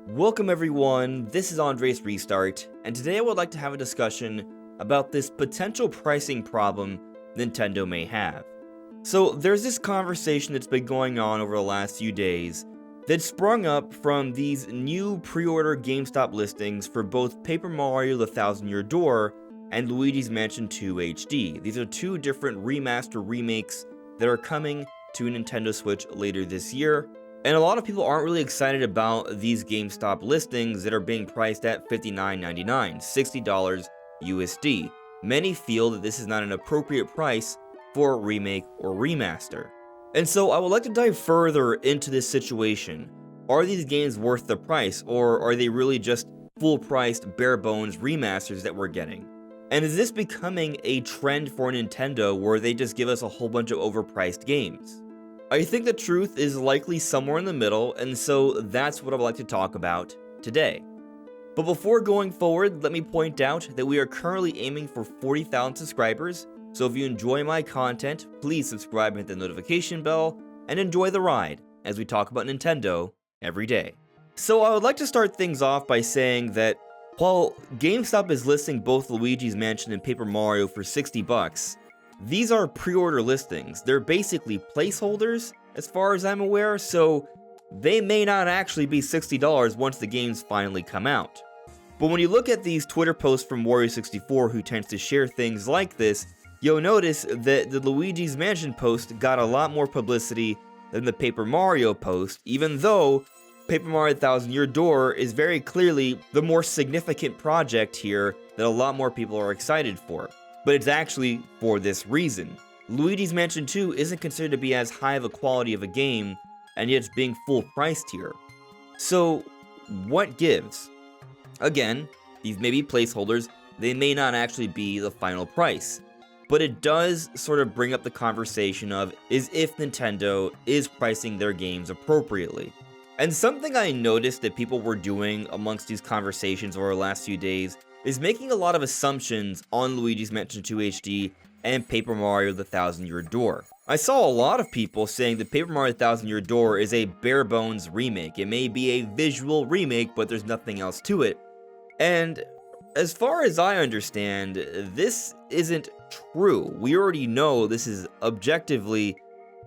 Welcome everyone, this is Andre's Restart, and today I would like to have a discussion about this potential pricing problem Nintendo may have. So there's this conversation that's been going on over the last few days that sprung up from these new pre-order GameStop listings for both Paper Mario The Thousand Year Door and Luigi's Mansion 2 HD. These are two different remaster remakes that are coming to Nintendo Switch later this year. And a lot of people aren't really excited about these GameStop listings that are being priced at $59.99, $60 USD. Many feel that this is not an appropriate price for a remake or remaster. And so I would like to dive further into this situation. Are these games worth the price, or are they really just full-priced, bare-bones remasters that we're getting? And is this becoming a trend for Nintendo where they just give us a whole bunch of overpriced games? I think the truth is likely somewhere in the middle, and so that's what I would like to talk about today. But before going forward, let me point out that we are currently aiming for 40,000 subscribers, so if you enjoy my content, please subscribe and hit the notification bell, and enjoy the ride as we talk about Nintendo every day. So I would like to start things off by saying that while GameStop is listing both Luigi's Mansion and Paper Mario for $60, these are pre-order listings. They're basically placeholders, as far as I'm aware, so they may not actually be $60 once the games finally come out. But when you look at these Twitter posts from Wario64, who tends to share things like this, you'll notice that the Luigi's Mansion post got a lot more publicity than the Paper Mario post, even though Paper Mario The Thousand Year Door is very clearly the more significant project here that a lot more people are excited for. But it's actually for this reason. Luigi's Mansion 2 isn't considered to be as high of a quality of a game, and yet it's being full priced here. So, what gives? Again, these may be placeholders, they may not actually be the final price. But it does sort of bring up the conversation of is if Nintendo is pricing their games appropriately. And something I noticed that people were doing amongst these conversations over the last few days is making a lot of assumptions on Luigi's Mansion 2 HD and Paper Mario The Thousand Year Door. I saw a lot of people saying that Paper Mario The Thousand Year Door is a bare-bones remake. It may be a visual remake, but there's nothing else to it. And as far as I understand, this isn't true. We already know this is objectively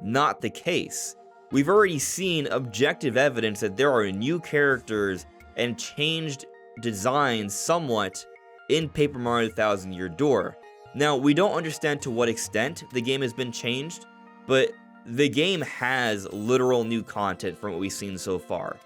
not the case. We've already seen objective evidence that there are new characters and changed designs somewhat in Paper Mario The Thousand Year Door. Now, we don't understand to what extent the game has been changed, but the game has literal new content from what we've seen so far.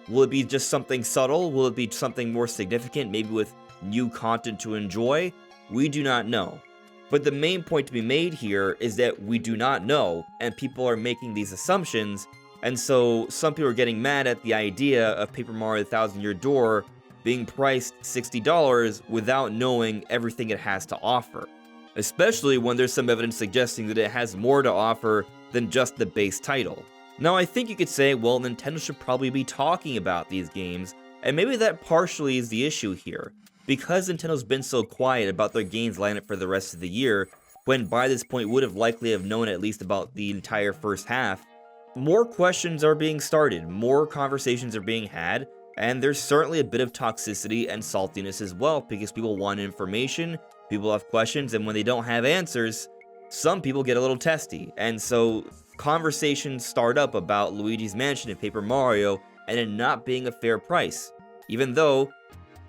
Will it be just something subtle? Will it be something more significant, maybe with new content to enjoy? We do not know. But the main point to be made here is that we do not know, and people are making these assumptions, and so some people are getting mad at the idea of Paper Mario The Thousand Year Door being priced $60 without knowing everything it has to offer. Especially when there's some evidence suggesting that it has more to offer than just the base title. Now I think you could say, well, Nintendo should probably be talking about these games, and maybe that partially is the issue here. Because Nintendo's been so quiet about their games lineup for the rest of the year, when by this point would have likely have known at least about the entire first half, more questions are being started, more conversations are being had, and there's certainly a bit of toxicity and saltiness as well, because people want information, people have questions, and when they don't have answers, some people get a little testy. And so conversations start up about Luigi's Mansion and Paper Mario and it not being a fair price, even though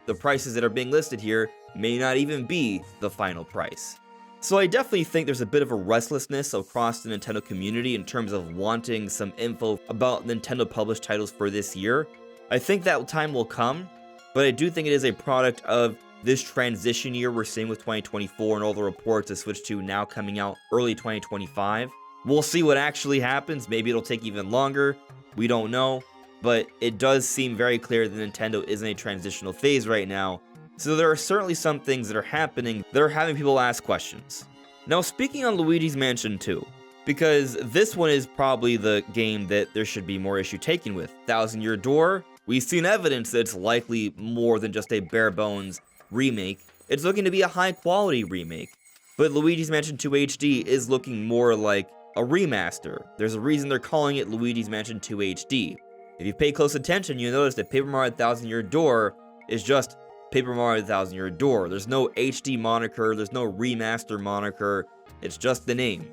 the prices that are being listed here may not even be the final price. So I definitely think there's a bit of a restlessness across the Nintendo community in terms of wanting some info about Nintendo published titles for this year. I think that time will come, but I do think it is a product of this transition year we're seeing with 2024 and all the reports of Switch 2 now coming out early 2025. We'll see what actually happens. Maybe it'll take even longer. We don't know. But it does seem very clear that Nintendo is in a transitional phase right now. So there are certainly some things that are happening that are having people ask questions. Now, speaking on Luigi's Mansion 2, because this one is probably the game that there should be more issue taken with. Thousand Year Door, we've seen evidence that it's likely more than just a bare bones remake. It's looking to be a high quality remake. But Luigi's Mansion 2 HD is looking more like a remaster. There's a reason they're calling it Luigi's Mansion 2 HD. If you pay close attention, you'll notice that Paper Mario Thousand Year Door is just Paper Mario Thousand Year Door. There's no HD moniker, there's no remaster moniker, it's just the name.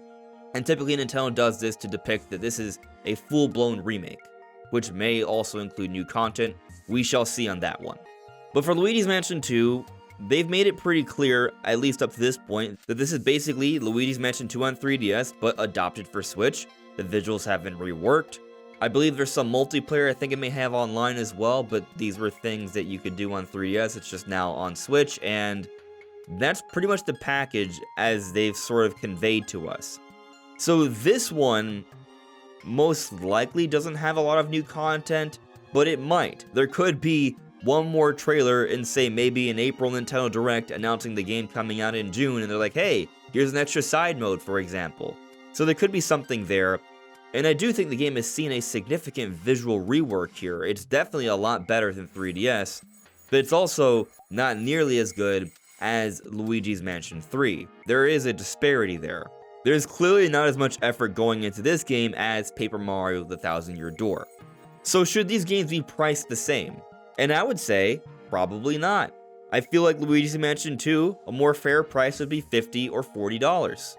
And typically Nintendo does this to depict that this is a full-blown remake, which may also include new content. We shall see on that one. But for Luigi's Mansion 2, they've made it pretty clear, at least up to this point, that this is basically Luigi's Mansion 2 on 3DS, but adopted for Switch. The visuals have been reworked. I believe there's some multiplayer I think it may have online as well, but these were things that you could do on 3DS, it's just now on Switch, and that's pretty much the package as they've sort of conveyed to us. So this one most likely doesn't have a lot of new content, but it might. There could be one more trailer in, say, maybe an April Nintendo Direct announcing the game coming out in June, and they're like, hey, here's an extra side mode, for example. So there could be something there. And I do think the game has seen a significant visual rework here. It's definitely a lot better than 3DS, but it's also not nearly as good as Luigi's Mansion 3. There is a disparity there. There's clearly not as much effort going into this game as Paper Mario the Thousand Year Door. So should these games be priced the same? And I would say, probably not. I feel like Luigi's Mansion 2, a more fair price would be $50 or $40.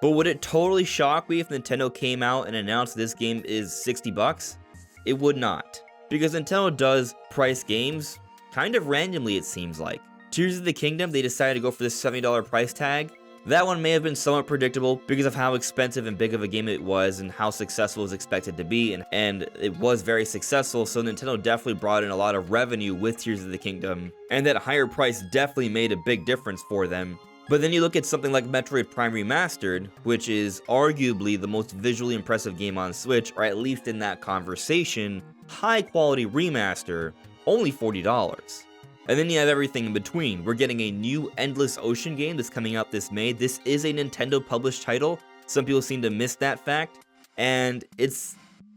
But would it totally shock me if Nintendo came out and announced this game is $60? It would not. Because Nintendo does price games kind of randomly, it seems like. Tears of the Kingdom, they decided to go for this $70 price tag. That one may have been somewhat predictable because of how expensive and big of a game it was and how successful it was expected to be, and it was very successful, so Nintendo definitely brought in a lot of revenue with Tears of the Kingdom, and that higher price definitely made a big difference for them. But then you look at something like Metroid Prime Remastered, which is arguably the most visually impressive game on Switch, or at least in that conversation, high quality remaster, only $40. And then you have everything in between. We're getting a new Endless Ocean game that's coming out this May. This is a Nintendo published title. Some people seem to miss that fact. And it's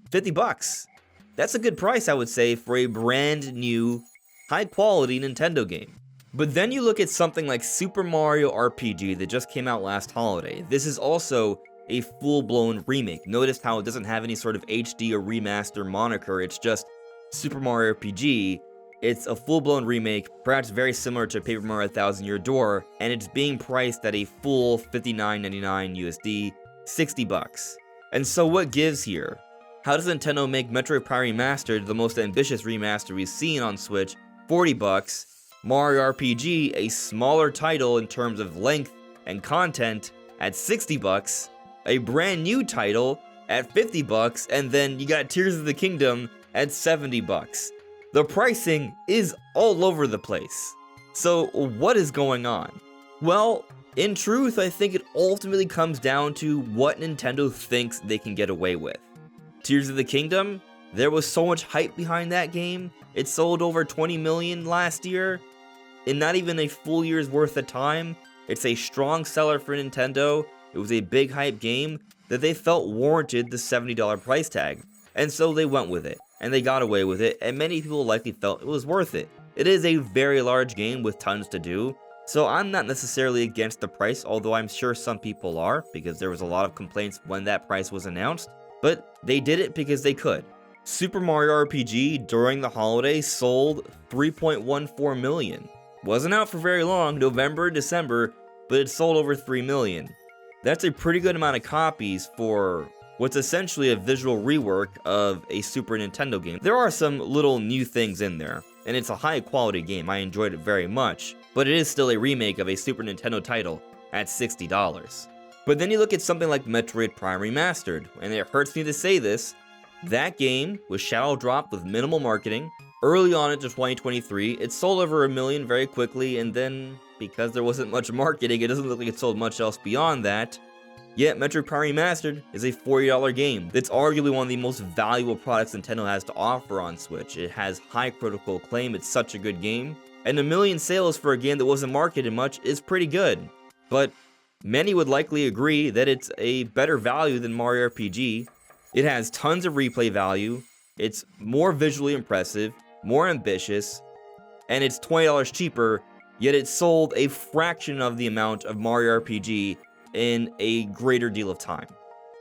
$50. That's a good price, I would say, for a brand new, high quality Nintendo game. But then you look at something like Super Mario RPG that just came out last holiday. This is also a full-blown remake. Notice how it doesn't have any sort of HD or remaster moniker. It's just Super Mario RPG. It's a full-blown remake, perhaps very similar to Paper Mario Thousand Year Door, and it's being priced at a full $59.99 USD, $60. And so what gives here? How does Nintendo make Metroid Prime Remastered, the most ambitious remaster we've seen on Switch, $40, Mario RPG, a smaller title in terms of length and content, at $60, a brand new title at $50, and then you got Tears of the Kingdom at $70. The pricing is all over the place. So what is going on? Well, in truth, I think it ultimately comes down to what Nintendo thinks they can get away with. Tears of the Kingdom, there was so much hype behind that game. It sold over 20 million last year in not even a full year's worth of time. It's a strong seller for Nintendo. It was a big hype game that they felt warranted the $70 price tag. And so they went with it. And they got away with it, and many people likely felt it was worth it. It is a very large game with tons to do, so I'm not necessarily against the price, although I'm sure some people are, because there was a lot of complaints when that price was announced, but they did it because they could. Super Mario RPG during the holidays sold 3.14 million. Wasn't out for very long, November, December, but it sold over 3 million. That's a pretty good amount of copies for what's essentially a visual rework of a Super Nintendo game. There are some little new things in there, and it's a high quality game. I enjoyed it very much, but it is still a remake of a Super Nintendo title at $60. But then you look at something like Metroid Prime Remastered, and it hurts me to say this, that game was shadow dropped with minimal marketing. Early on into 2023, it sold over 1 million very quickly, and then, because there wasn't much marketing, it doesn't look like it sold much else beyond that. Yet, Metroid Prime Remastered is a $40 game that's arguably one of the most valuable products Nintendo has to offer on Switch. It has high critical acclaim, it's such a good game, and 1 million sales for a game that wasn't marketed much is pretty good. But many would likely agree that it's a better value than Mario RPG. It has tons of replay value, it's more visually impressive, more ambitious, and it's $20 cheaper, yet it sold a fraction of the amount of Mario RPG in a greater deal of time.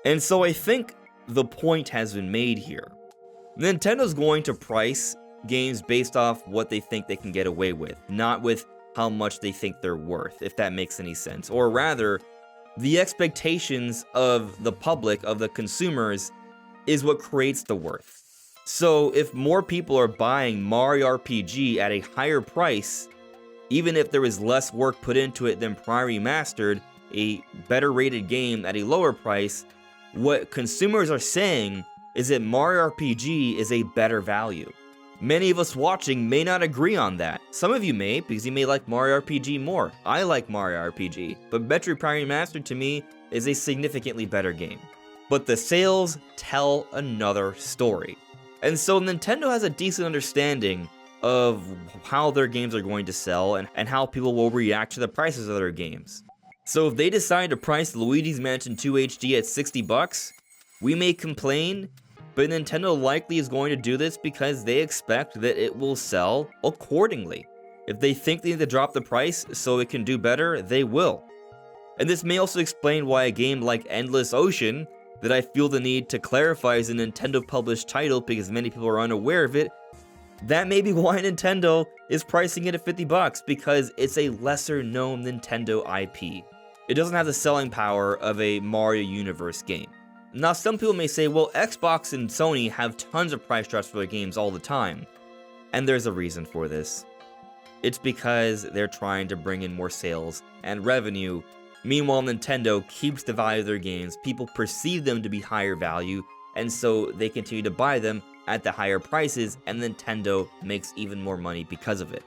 And so I think the point has been made here. Nintendo's going to price games based off what they think they can get away with, not with how much they think they're worth, if that makes any sense. Or rather, the expectations of the public, of the consumers, is what creates the worth. So if more people are buying Mario RPG at a higher price, even if there was less work put into it than Prime Remastered, a better rated game at a lower price, what consumers are saying is that Mario RPG is a better value. Many of us watching may not agree on that. Some of you may, because you may like Mario RPG more. I like Mario RPG, but Metroid Prime Remastered to me is a significantly better game. But the sales tell another story. And so Nintendo has a decent understanding of how their games are going to sell and how people will react to the prices of their games. So if they decide to price Luigi's Mansion 2 HD at $60, we may complain, but Nintendo likely is going to do this because they expect that it will sell accordingly. If they think they need to drop the price so it can do better, they will. And this may also explain why a game like Endless Ocean, that I feel the need to clarify is a Nintendo published title because many people are unaware of it, that may be why Nintendo is pricing it at $50, because it's a lesser known Nintendo IP. It doesn't have the selling power of a Mario Universe game. Now some people may say, well, Xbox and Sony have tons of price drops for their games all the time. And there's a reason for this. It's because they're trying to bring in more sales and revenue. Meanwhile, Nintendo keeps the value of their games, people perceive them to be higher value, and so they continue to buy them at the higher prices, and Nintendo makes even more money because of it.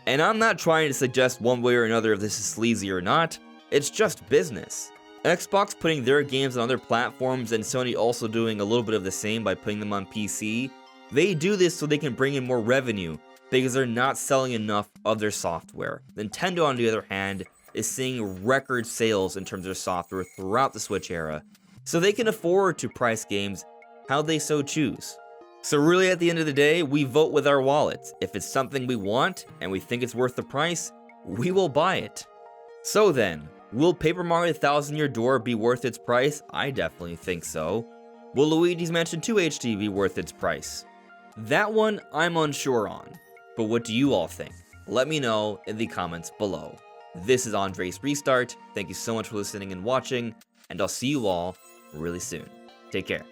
And I'm not trying to suggest one way or another if this is sleazy or not, it's just business. Xbox putting their games on other platforms and Sony also doing a little bit of the same by putting them on PC, they do this so they can bring in more revenue because they're not selling enough of their software. Nintendo, on the other hand, is seeing record sales in terms of software throughout the Switch era, so they can afford to price games how they so choose. So really at the end of the day, we vote with our wallets. If it's something we want and we think it's worth the price, we will buy it. So then, will Paper Mario: Thousand Year Door be worth its price? I definitely think so. Will Luigi's Mansion 2 HD be worth its price? That one I'm unsure on, but what do you all think? Let me know in the comments below. This is Andre's Restart. Thank you so much for listening and watching, and I'll see you all really soon. Take care.